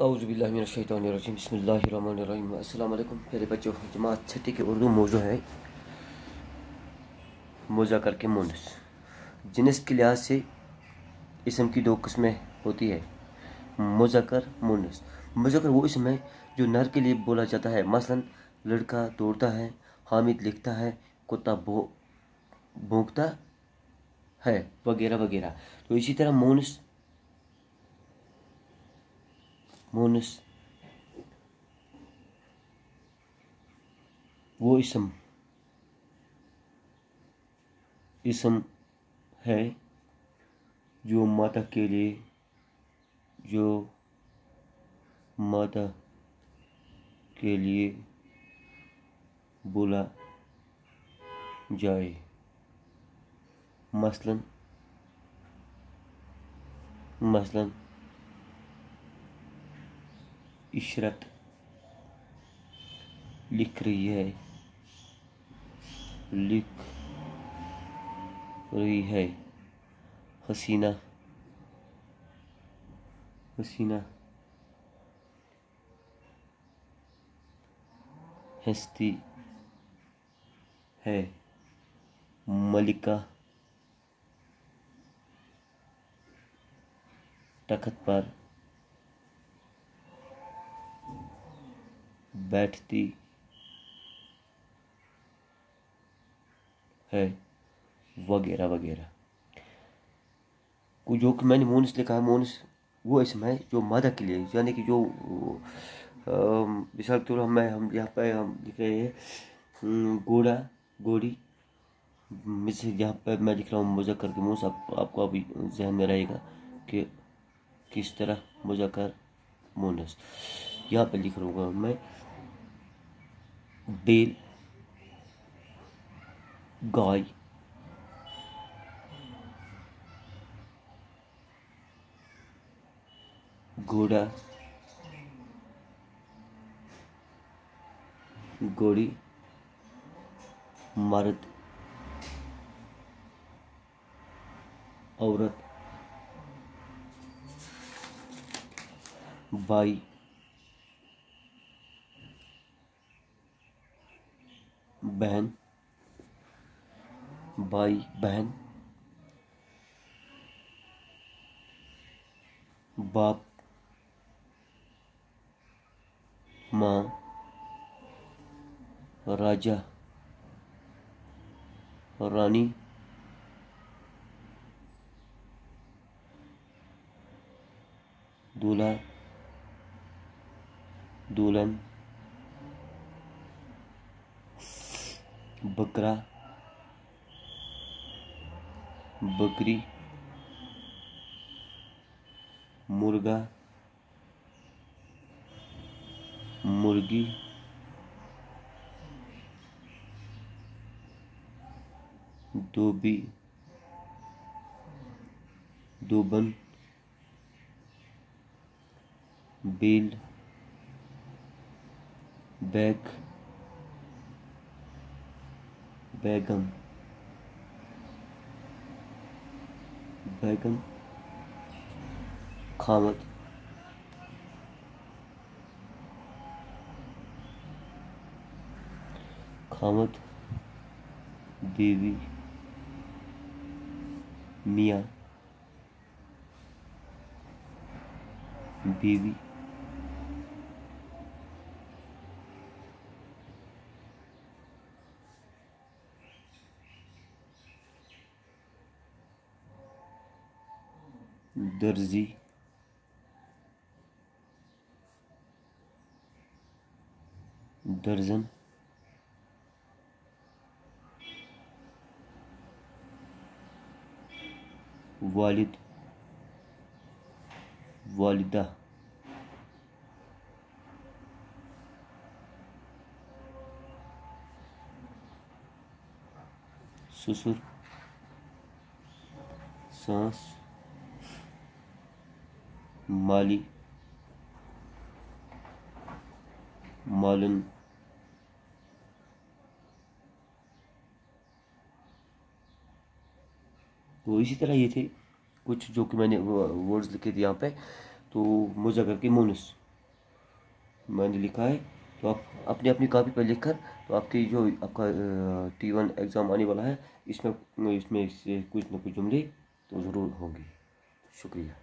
औज़ुबिल्लाहिमिनश्शैतानिर्रजीम बिस्मिल्लाहिर्रहमानिर्रहीम। अस्सलाम वालेकुम प्यारे बच्चों। जमात छठी के उर्दू मौजू है मुज़क्कर के मुन्नस। जिनस के लिहाज से इसम की दो किस्में होती है, मुज़क्कर मुन्नस। मुज़क्कर वो इसम है जो नर के लिए बोला जाता है, मसलन लड़का दौड़ता है, हामिद लिखता है, कुत्ता भौंकता है, वगैरह वगैरह। तो इसी तरह मुन्नस वो इसम है जो मादा के लिए बोला जाए, मसलन इशरत लिख रही है, हसीना हंसती है, मलिका तख्त पर बैठती है, वगैरह वगैरह। जो कि मैंने मोनस लिखा है, मोनस वो इसम है जो मादा के लिए, यानी कि जो मिसाल के तौर हम यहाँ पे हम लिख रहे हैं घोड़ा घोड़ी। यहाँ पे मैं लिख रहा हूँ मुज़क्कर के मुन्नस। आपको अभी जहन में रहेगा कि किस तरह मुज़क्कर मुन्नस। यहाँ पे लिख रहा हूँ मैं बैल, गाय, घोड़ा, घोड़ी, मर्द, औरत, भाई, बहन, बाप, माँ, राजा, रानी, दूल्हा, दुल्हन, बकरा, बकरी, मुर्गा, मुर्गी, धोबी, धोबन, बैल, बैग, बैगन, खामद, बीवी, मियाँ, बीवी, दर्जी, दर्जन, वालिद, वालिदा, ससुर, सास, माली, मालन, तो इसी तरह ये थे कुछ जो कि मैंने वर्ड्स लिखे थे यहाँ पे। तो मुज़क्कर के मुन्नस। मैंने लिखा है। तो आप अपनी अपनी कॉपी पर लिख कर, तो आपकी जो आपका T1 एग्ज़ाम आने वाला है, इसमें इसमें से कुछ न कुछ जुमले तो ज़रूर होंगे। शुक्रिया।